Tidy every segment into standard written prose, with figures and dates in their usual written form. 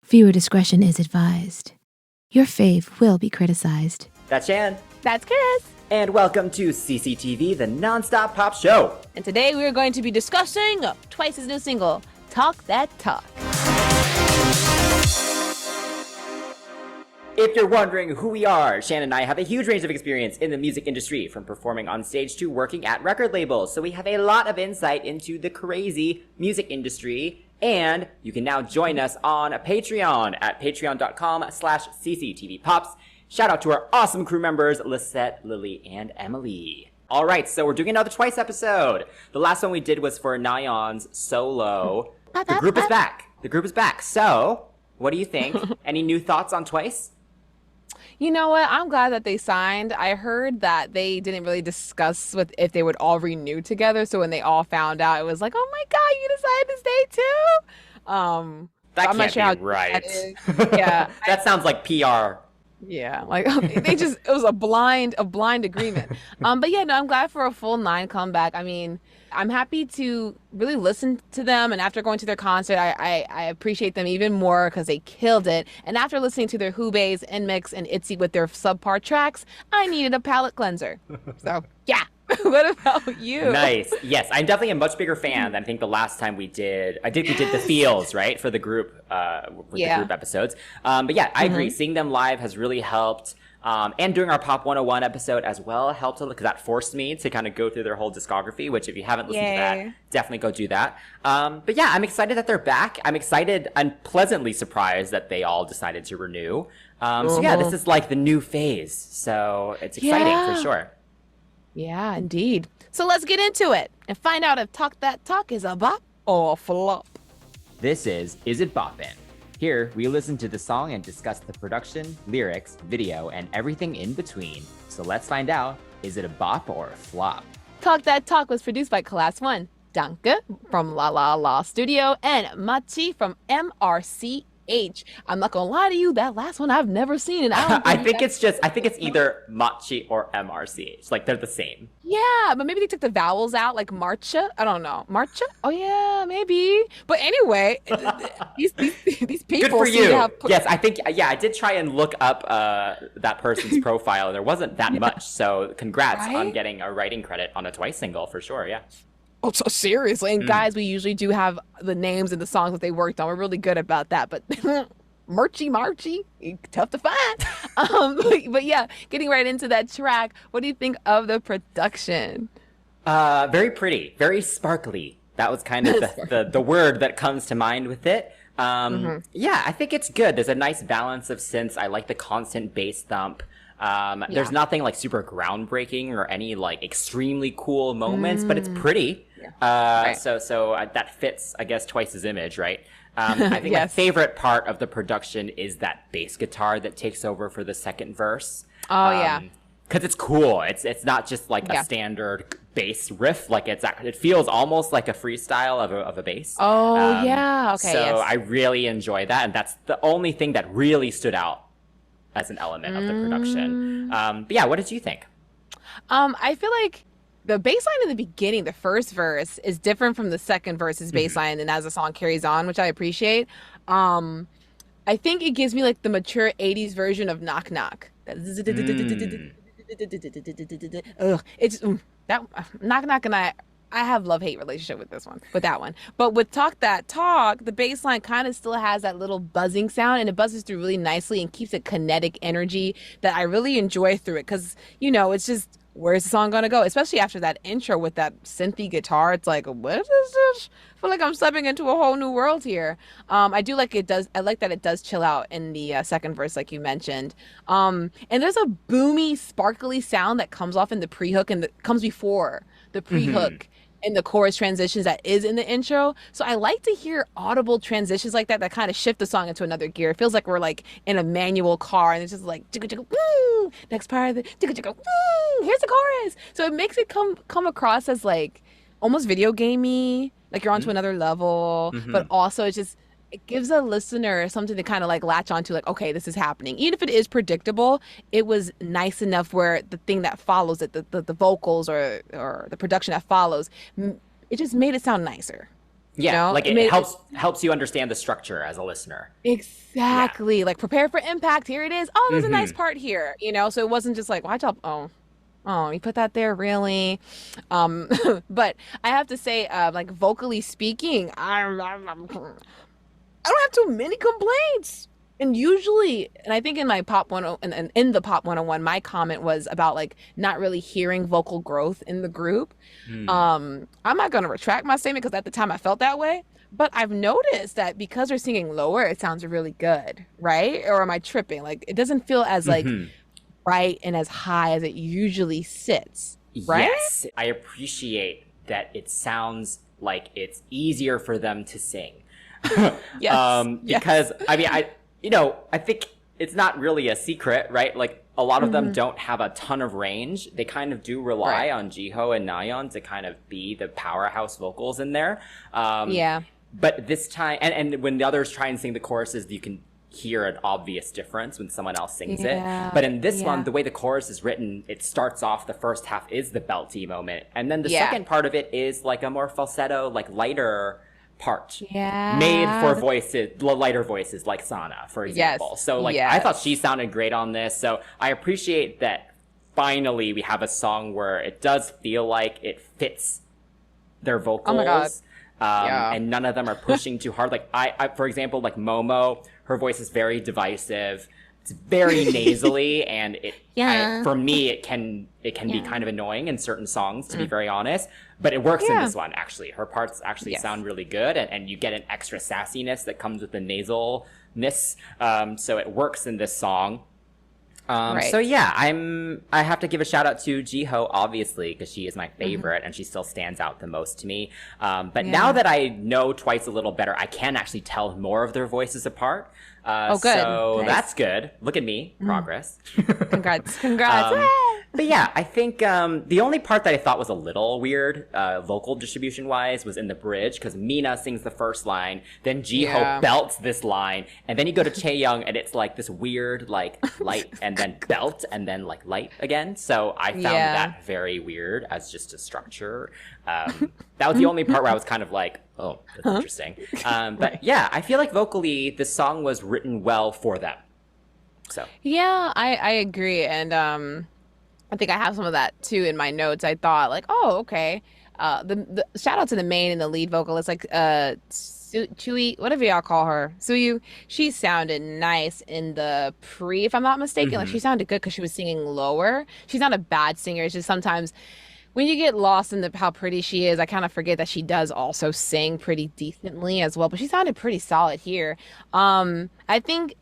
Viewer discretion is advised. Your fave will be criticized. That's Shan. That's Chris. And welcome to CCTV, the non-stop pop show. And today we are going to be discussing Twice's new single, Talk That Talk. If you're wondering who we are, Shan and I have a huge range of experience in the music industry, from performing on stage to working at record labels. So we have a lot of insight into the crazy music industry. And you can now join us on Patreon at patreon.com/cctvpops. Shout out to our awesome crew members, Lisette, Lily, and Emily. All right, so we're doing another Twice episode. The last one we did was for Nayeon's solo. The group is back. The group is back. So, what do you think? Any new thoughts on Twice? You know what? I'm glad that they signed. I heard that they didn't really discuss if they would all renew together. So when they all found out, it was like, oh my God, you decided to stay too? That I'm not sure can't be how right. that is. Yeah. That sounds like PR. Yeah, like it was a blind agreement. But yeah, no, I'm glad for a full 9 comeback. I mean, I'm happy to really listen to them, and after going to their concert, I appreciate them even more because they killed it. And after listening to their Hubeis, Nmix, and Itzy with their subpar tracks, I needed a palate cleanser. So yeah. What about you? Nice. Yes, I'm definitely a much bigger fan than I think the last time we did. We did the feels, right, for the group, with the group episodes. But yeah, I agree. Seeing them live has really helped. And doing our Pop 101 episode as well helped because that forced me to kind of go through their whole discography, which if you haven't listened to that, definitely go do that. But yeah, I'm excited that they're back. I'm pleasantly surprised that they all decided to renew. So yeah, this is like the new phase. So it's exciting for sure. Yeah, indeed. So let's get into it and find out if Talk That Talk is a bop or a flop. This is It Boppin? Here, we listen to the song and discuss the production, lyrics, video, and everything in between. So let's find out, is it a bop or a flop? Talk That Talk was produced by Class 1, Danke from La La La Studio, and Machi from MRCH. I'm not gonna lie to you, that last one I've never seen, and I think it's either Machi or MRCH. Like they're the same. Yeah, but maybe they took the vowels out, like Marcha. I don't know, Marcha. Oh yeah, maybe. But anyway, these people. Good for seem you. to have Yes, I think. Yeah, I did try and look up that person's profile. There wasn't that much. So congrats on getting a writing credit on a Twice single for sure. Yeah. Oh, so seriously. And guys, we usually do have the names and the songs that they worked on. We're really good about that. But Marchy, tough to find. But yeah, getting right into that track, what do you think of the production? Very pretty, very sparkly. That was kind of the word that comes to mind with it. Yeah, I think it's good. There's a nice balance of synths. I like the constant bass thump. There's nothing like super groundbreaking or any like extremely cool moments, but it's pretty. So that fits, I guess, Twice's image, right? I think my favorite part of the production is that bass guitar that takes over for the second verse. Oh yeah. Because it's cool. It's not just like a standard bass riff. Like it feels almost like a freestyle of a bass. Oh yeah. Okay. So I really enjoy that, and that's the only thing that really stood out as an element of the production. But yeah, what did you think? I feel like the bass line in the beginning, the first verse, is different from the second verse's bass line, and as the song carries on, which I appreciate. I think it gives me like the mature 80s version of Knock Knock. It's that Knock Knock, and I have love-hate relationship with that one. But with Talk That Talk, the bass line kind of still has that little buzzing sound, and it buzzes through really nicely and keeps a kinetic energy that I really enjoy through it. Because, it's just, where's the song gonna go? Especially after that intro with that synthy guitar. It's like, what is this? I feel like I'm stepping into a whole new world here. I do like it does. I like that it does chill out in the second verse, like you mentioned. And there's a boomy, sparkly sound that comes off in the pre-hook and that comes before the pre-hook. In the chorus transitions that is in the intro. So I like to hear audible transitions like that kind of shift the song into another gear. It feels like we're like in a manual car and it's just like jigga jigga woo, next part of the jigga jigga woo, here's the chorus. So it makes it come across as like almost video gamey, like you're onto another level, but also it's just it gives a listener something to kind of like latch onto, like, okay, this is happening. Even if it is predictable, it was nice enough where the thing that follows it, the vocals or the production that follows, it just made it sound nicer. Yeah, like it helps you understand the structure as a listener. Exactly. Like prepare for impact. Here it is. Oh, there's a nice part here. So it wasn't just like, why y'all, oh, you put that there, really? But I have to say, like vocally speaking, I don't have too many complaints. And usually, and I think in my pop 10 and in the pop 101, my comment was about like not really hearing vocal growth in the group. I'm not going to retract my statement because at the time I felt that way. But I've noticed that because they're singing lower, it sounds really good, right? Or am I tripping? Like it doesn't feel as like bright and as high as it usually sits, right? Yes, I appreciate that it sounds like it's easier for them to sing. Because I mean, I think it's not really a secret, right? Like a lot of them don't have a ton of range. They kind of do rely on Jiho and Nayeon to kind of be the powerhouse vocals in there. But this time, and when the others try and sing the choruses, you can hear an obvious difference when someone else sings it. But in this one, the way the chorus is written, it starts off, the first half is the belty moment. And then the second part of it is like a more falsetto, like lighter part made for voices, lighter voices like Sana, for example. So like I thought she sounded great on this. So I appreciate that finally we have a song where it does feel like it fits their vocals. Oh my God. And none of them are pushing too hard. Like I for example, like Momo, her voice is very divisive. It's very nasally, and for me, it can be kind of annoying in certain songs, to be very honest. But it works in this one, actually. Her parts actually sound really good, and you get an extra sassiness that comes with the nasalness. So it works in this song. So yeah, I have to give a shout out to Jiho, obviously, because she is my favorite and she still stands out the most to me. But now that I know Twice a little better, I can actually tell more of their voices apart. Good. So that's good. Look at me, progress. Congrats. But yeah, I think the only part that I thought was a little weird, vocal distribution wise, was in the bridge, because Mina sings the first line, then Jiho belts this line, and then you go to Chaeyoung and it's like this weird like light and then belt and then like light again. So I found that very weird as just a structure. That was the only part where I was kind of like, oh, that's interesting. But yeah, I feel like vocally this song was written well for them. So yeah, I agree, and I think I have some of that too in my notes. I thought like, oh, okay. The shout out to the main and the lead vocalist, like Chui, whatever y'all call her, Suyu. She sounded nice in the pre, if I'm not mistaken. Like she sounded good because she was singing lower. She's not a bad singer. It's just sometimes when you get lost in how pretty she is, I kind of forget that she does also sing pretty decently as well. But she sounded pretty solid here. I think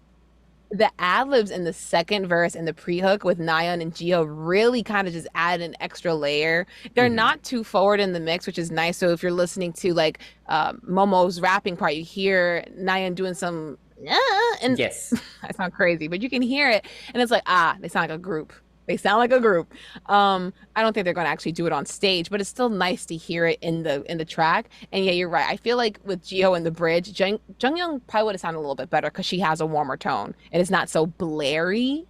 the ad-libs in the second verse and the pre-hook with Nayeon and Jiho really kind of just add an extra layer. They're not too forward in the mix, which is nice. So if you're listening to like Momo's rapping part, you hear Nayeon doing some and yes, I sound crazy, but you can hear it and it's like, they sound like a group. They sound like a group. I don't think they're going to actually do it on stage, but it's still nice to hear it in the track. And yeah, you're right. I feel like with Jiho and the bridge, Jungyoung probably would have sounded a little bit better because she has a warmer tone and it's not so blary.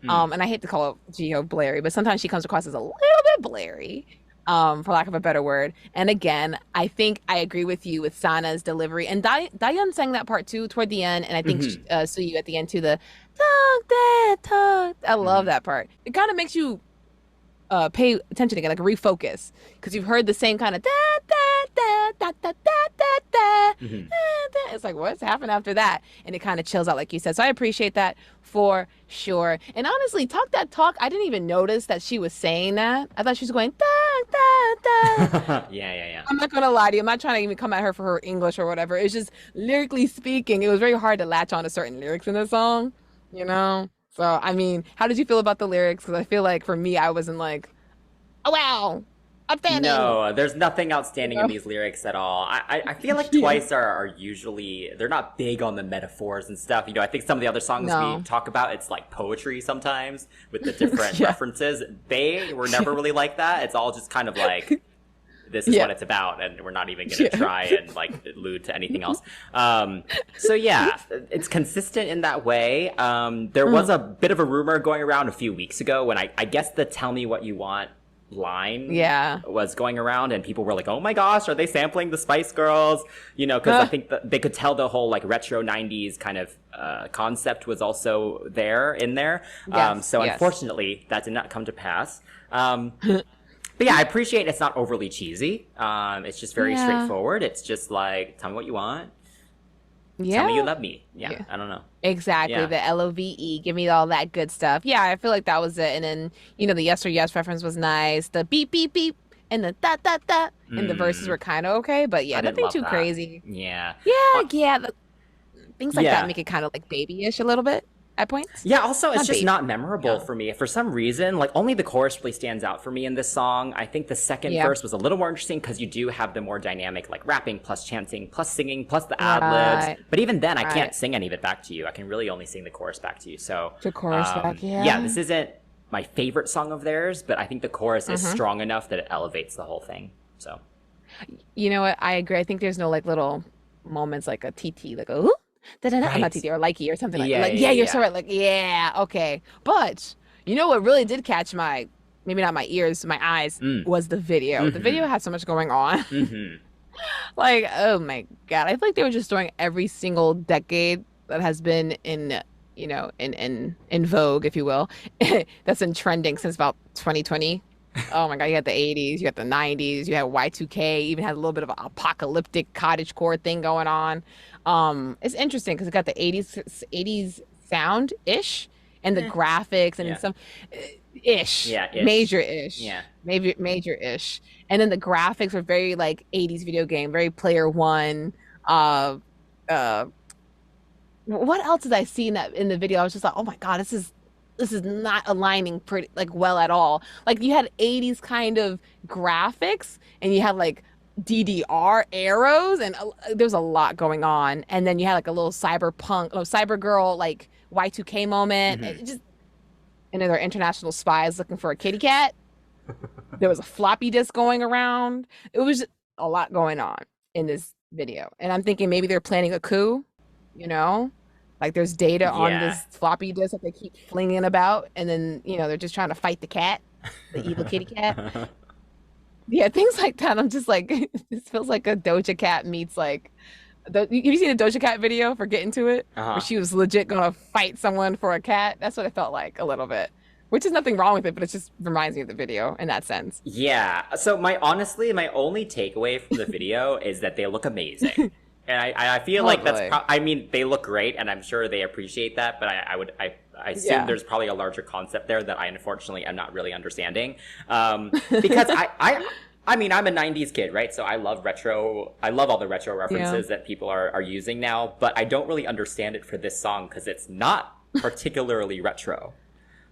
And I hate to call Jiho blary, but sometimes she comes across as a little bit blary, for lack of a better word. And again, I think I agree with you with Sana's delivery. And Dayeon sang that part too toward the end. And I think Suyu at the end too, the talk that talk. I love that part. It kind of makes you pay attention again, like refocus, because you've heard the same kind of da da da da da da da da. It's like, what's happened after that? And it kind of chills out, like you said. So I appreciate that for sure. And honestly, talk that talk, I didn't even notice that she was saying that. I thought she was going da da da. Yeah. I'm not gonna lie to you. I'm not trying to even come at her for her English or whatever. It's just lyrically speaking, it was very hard to latch on to certain lyrics in the song, you know? So, I mean, how did you feel about the lyrics? Because I feel like for me, I wasn't like, oh, wow, outstanding. No, there's nothing outstanding in these lyrics at all. I feel like Twice are usually, they're not big on the metaphors and stuff. You know, I think some of the other songs we talk about, it's like poetry sometimes with the different references. They were never really like that. It's all just kind of like, this is what it's about, and we're not even going to try and like allude to anything else. So yeah, it's consistent in that way. There was a bit of a rumor going around a few weeks ago when I guess the Tell Me What You Want line was going around, and people were like, oh my gosh, are they sampling the Spice Girls? Because I think that they could tell the whole like retro 90s kind of concept was also in there. Unfortunately, that did not come to pass. But yeah, I appreciate it's not overly cheesy. It's just very straightforward. It's just like, tell me what you want. Tell me you love me. Yeah, I don't know. Exactly. The LOVE, give me all that good stuff. Yeah, I feel like that was it. And then, the Yes or Yes reference was nice. The beep, beep, beep, and the da, da, da. And the verses were kind of okay. But yeah, nothing too crazy. Yeah. Things like that make it kind of like babyish a little bit at points. Yeah, also, it's just not memorable for me. For some reason, like, only the chorus really stands out for me in this song. I think the second verse was a little more interesting because you do have the more dynamic, like, rapping plus chanting plus singing plus the ad-libs. But even then, I can't sing any of it back to you. I can really only sing the chorus back to you. So the chorus back, yeah, this isn't my favorite song of theirs, but I think the chorus is strong enough that it elevates the whole thing. So, you know what? I agree. I think there's no, like, little moments like a TT, like, ooh. I'm not TT or likey or something like that. You're so right. Like, okay. But you know what really did catch maybe not my ears, my eyes, was the video. The video had so much going on. Like, oh my God. I feel like they were just throwing every single decade that has been in vogue, if you will, that's been trending since about 2020. Oh my God, you had the 80s, you had the 90s, you had Y2K, even had a little bit of an apocalyptic cottagecore thing going on. It's interesting because it got the 80s sound-ish and the graphics and some ish. Major-ish. Yeah. Major-ish. And then the graphics were very like 80s video game, very Player One. What else did I see in the video? I was just like, oh my God, this is not aligning pretty like well at all. Like you had 80s kind of graphics and you had like DDR arrows and there's a lot going on. And then you had like a little cyber girl like Y2K moment. And there were international spies looking for a kitty cat. There was a floppy disk going around. It was a lot going on in this video. And I'm thinking maybe they're planning a coup, Like there's data on this floppy disk that they keep flinging about, and then they're just trying to fight the cat, the evil kitty cat. Yeah, things like that. I'm just like, this feels like a Doja Cat meets like. Have you seen the Doja Cat video for Get Into It, where she was legit gonna fight someone for a cat? That's what it felt like a little bit. Which is nothing wrong with it, but it just reminds me of the video in that sense. Yeah. So my only takeaway from the video is that they look amazing. And I feel like that's, they look great, and I'm sure they appreciate that, but I assume there's probably a larger concept there that I unfortunately am not really understanding. Because I'm a 90s kid, right? So I love all the retro references that people are using now, but I don't really understand it for this song because it's not particularly retro.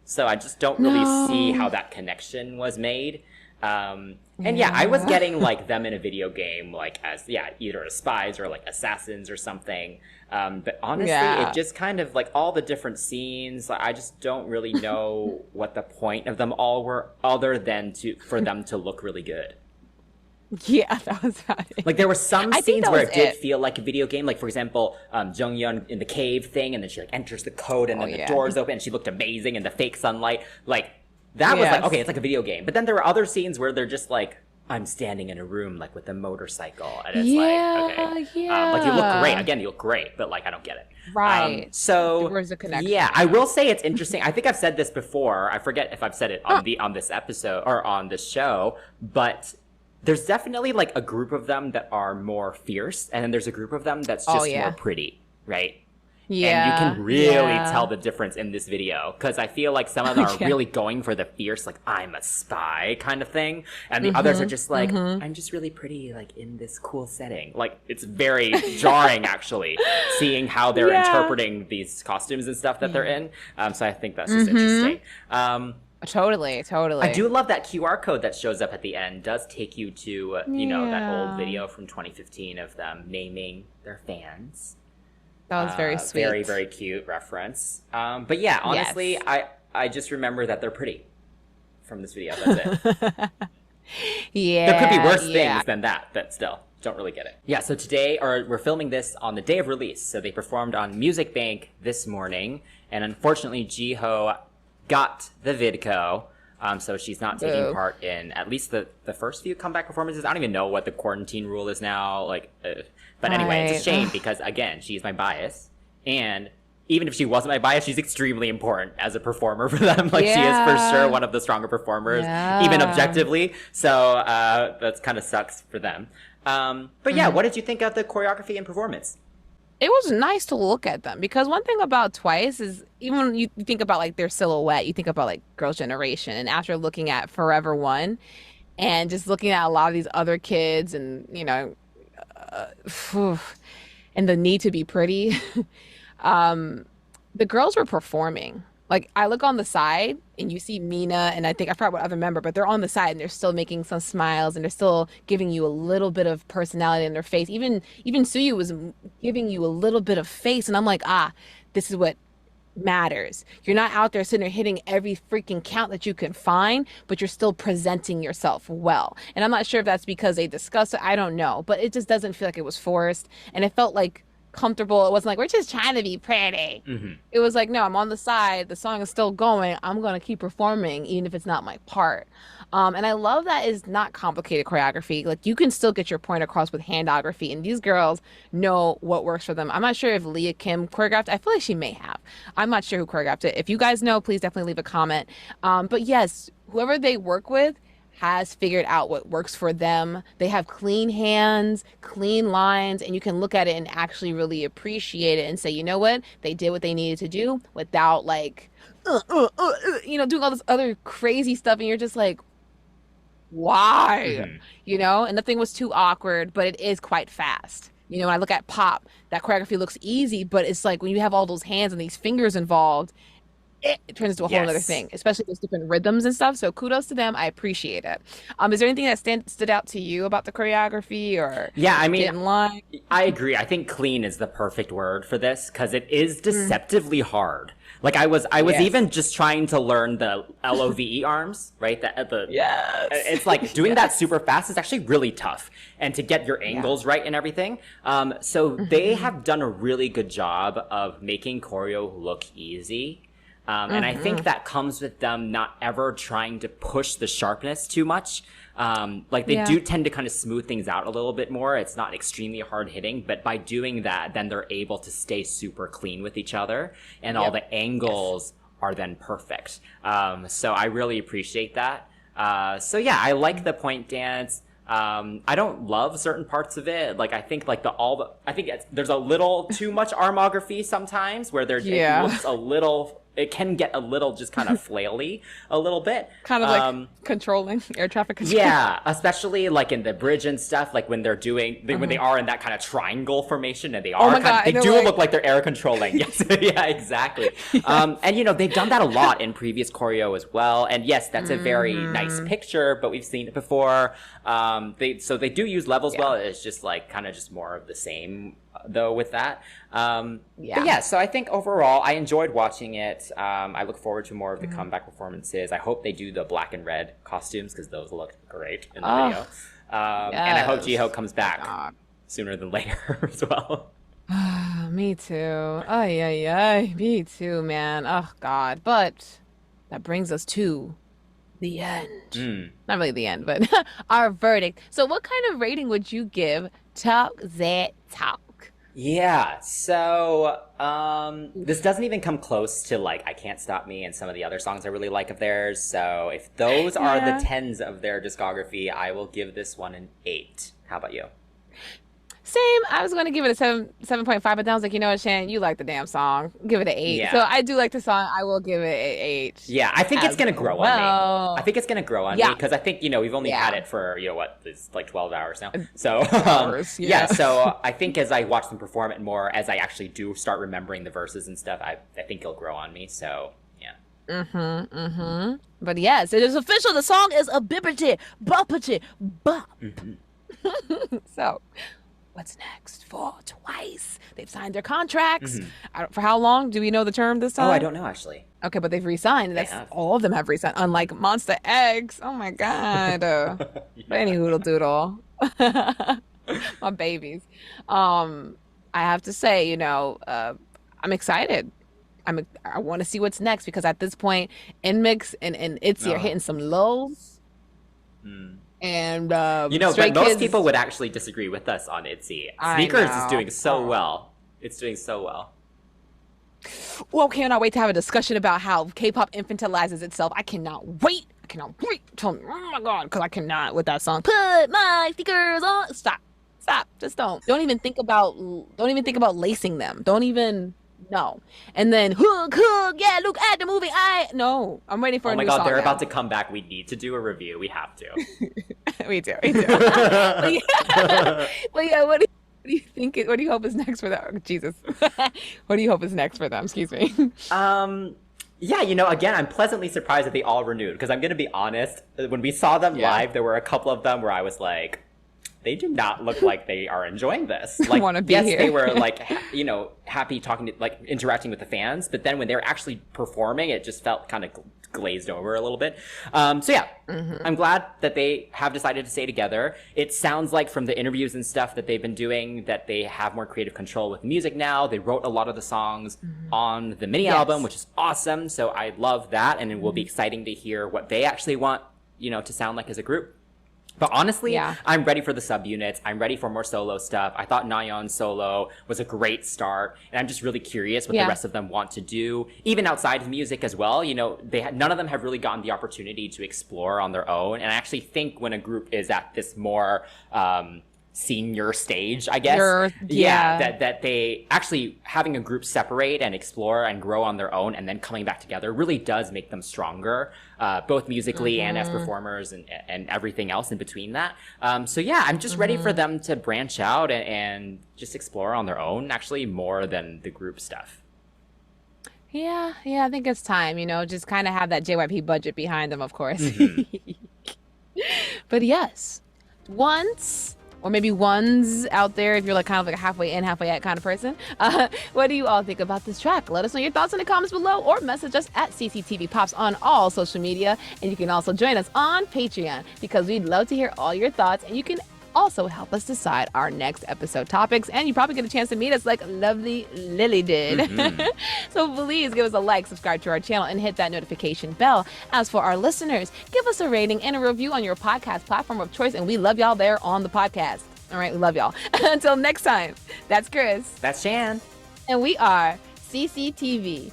So I just don't really see how that connection was made. And I was getting like them in a video game, like as either as spies or like assassins or something. But honestly, it just kind of like all the different scenes. I just don't really know what the point of them all were, other than for them to look really good. Yeah, that was about it. Like there were some scenes where it did feel like a video game. Like for example, Junghyun in the cave thing, and then she like enters the code, and then the doors open, and she looked amazing in the fake sunlight. Like. That was like, okay, it's like a video game. But then there were other scenes where they're just like, I'm standing in a room like with a motorcycle. And it's like, okay. Like you look great. Again, you look great, but like I don't get it. Right. So where's the connection? Yeah, I will say it's interesting. I think I've said this before. I forget if I've said it on this episode or on this show, but there's definitely like a group of them that are more fierce, and then there's a group of them that's just more pretty, right? Yeah, and you can really tell the difference in this video, because I feel like some of them are really going for the fierce, like, I'm a spy kind of thing. And the others are just like, I'm just really pretty, like, in this cool setting. Like, it's very jarring, actually, seeing how they're interpreting these costumes and stuff that they're in. So I think that's just interesting. Totally. I do love that QR code that shows up at the end. Does take you to, that old video from 2015 of them naming their fans. That was very sweet. Very, very cute reference. But yeah, honestly, I just remember that they're pretty from this video. That's it. There could be worse things than that, but still, don't really get it. Yeah, so we're filming this on the day of release. So they performed on Music Bank this morning. And unfortunately, Jihyo got the vidco. So she's not taking part in at least the first few comeback performances. I don't even know what the quarantine rule is now. But anyway, it's a shame because, again, she's my bias. And even if she wasn't my bias, she's extremely important as a performer for them. She is for sure one of the stronger performers, even objectively. So that kind of sucks for them. But yeah, what did you think of the choreography and performance? It was nice to look at them because one thing about Twice is even when you think about their silhouette, you think about Girls' Generation, and after looking at Forever One and just looking at a lot of these other kids and and the need to be pretty, the girls were performing. I look on the side and you see Mina and I forgot what other member, but they're on the side and they're still making some smiles and they're still giving you a little bit of personality in their face. Even Suyu was giving you a little bit of face, and I'm like, this is what matters. You're not out there sitting there hitting every freaking count that you can find, but you're still presenting yourself well. And I'm not sure if that's because they discussed it. I don't know, but it just doesn't feel like it was forced, and it felt comfortable. It wasn't we're just trying to be pretty. It was no, I'm on the side, the song is still going, I'm gonna keep performing even if it's not my part. And I love that it's not complicated choreography. You can still get your point across with handography, and these girls know what works for them. I'm not sure if Leah Kim choreographed. I feel like she may have. I'm not sure who choreographed it. If you guys know, please definitely leave a comment. But yes, whoever they work with has figured out what works for them. They have clean hands, clean lines, and you can look at it and actually really appreciate it and say, you know what? They did what they needed to do without doing all this other crazy stuff. And you're just why? And nothing was too awkward, but it is quite fast. When I look at pop, that choreography looks easy, but it's when you have all those hands and these fingers involved, it turns into a whole other thing, especially those different rhythms and stuff. So kudos to them. I appreciate it. Is there anything that stood out to you about the choreography or didn't like? I agree. I think clean is the perfect word for this because it is deceptively hard. I was even just trying to learn the LOVE arms, right? It's doing that super fast is actually really tough, and to get your angles right and everything. So they have done a really good job of making choreo look easy. And I think that comes with them not ever trying to push the sharpness too much. They do tend to kind of smooth things out a little bit more. It's not extremely hard hitting, but by doing that, then they're able to stay super clean with each other, and all the angles are then perfect. So I really appreciate that. I like the point dance. I don't love certain parts of it. I think there's a little too much armography sometimes where it looks a little. It can get a little just kind of flaily a little bit. Kind of controlling, air traffic control. Yeah, especially in the bridge and stuff, when they're when they are in that kind of triangle formation and they are they do look like they're air controlling. Yes, yeah, exactly. And they've done that a lot in previous choreo as well. And yes, that's a very nice picture, but we've seen it before. They do use levels well. It's just kind of just more of the same though with that. So I think overall I enjoyed watching it. I look forward to more of the comeback performances. I hope they do the black and red costumes because those look great in the video. And I hope Jihyo comes back sooner than later as well. Me too. Me too, man. Oh God. But that brings us to the end. Not really the end, but our verdict. So what kind of rating would you give Talk That Talk? Yeah, so this doesn't even come close to I Can't Stop Me and some of the other songs I really like of theirs. So if those are the 10s of their discography, I will give this one an 8. How about you? Same. I was going to give it a 7.5, but then I was like, you know what, Shan, you like the damn song. Give it an 8. Yeah. So I do like the song. I will give it an 8. Yeah, I think it's going to grow on me. I think it's going to grow on me because I think, we've only had it for, it's 12 hours now. So, so I think as I watch them perform it more, as I actually do start remembering the verses and stuff, I think it'll grow on me. So, yeah. But yes, it is official. The song is a bippity, boppity, bop. So... what's next for Twice? They've signed their contracts. For how long? Do we know the term this time? Oh, I don't know, actually. Okay, but they've re-signed. All of them have re-signed, unlike Monster X. Oh, my God. But any hoodle doodle. My babies. I have to say, I'm excited. I want to see what's next, because at this point, NMIXX and ITZY are hitting some lows. And but most people would actually disagree with us on ITZY. Sneakers is doing so well. It's doing so well. Well, cannot wait to have a discussion about how K-pop infantilizes itself. I cannot wait. Oh my God, because I cannot with that song. Put my sneakers on. Stop. Just don't even think about lacing them. Don't even. No. And then hook, yeah, look at the movie. I'm waiting for a new song. Oh my God, they're about to come back. We need to do a review. We have to. We do. But yeah, what do you think? What do you hope is next for them? Oh, Jesus. What do you hope is next for them? Excuse me. Yeah, again, I'm pleasantly surprised that they all renewed, because I'm going to be honest, when we saw them live, there were a couple of them where I was like, they do not look like they are enjoying this. Like, yes, they were like, happy talking to, like, interacting with the fans, but then when they were actually performing, it just felt kind of glazed over a little bit. So yeah, I'm glad that they have decided to stay together. It sounds like from the interviews and stuff that they've been doing that they have more creative control with music now. They wrote a lot of the songs on the mini album, which is awesome. So I love that, and it will be exciting to hear what they actually want, to sound like as a group. But honestly, I'm ready for the subunits. I'm ready for more solo stuff. I thought Nayeon's solo was a great start, and I'm just really curious what the rest of them want to do, even outside of music as well. None of them have really gotten the opportunity to explore on their own. And I actually think when a group is at this more senior stage, I guess, that they actually having a group separate and explore and grow on their own and then coming back together really does make them stronger, both musically and as performers and everything else in between that. So yeah, I'm just ready for them to branch out and just explore on their own, actually more than the group stuff. Yeah, I think it's time, just kind of have that JYP budget behind them, of course. But yes, or maybe ones out there, if you're like kind of like a halfway in, halfway out kind of person. What do you all think about this track? Let us know your thoughts in the comments below, or message us at CCTV Pops on all social media. And you can also join us on Patreon, because we'd love to hear all your thoughts, and you can also help us decide our next episode topics, and you probably get a chance to meet us like lovely Lily did. So please give us a like, subscribe to our channel, and hit that notification bell. As for our listeners, give us a rating and a review on your podcast platform of choice, and we love y'all there on the podcast. All right, we love y'all. Until next time, that's Chris. That's Shan. And we are CCTV.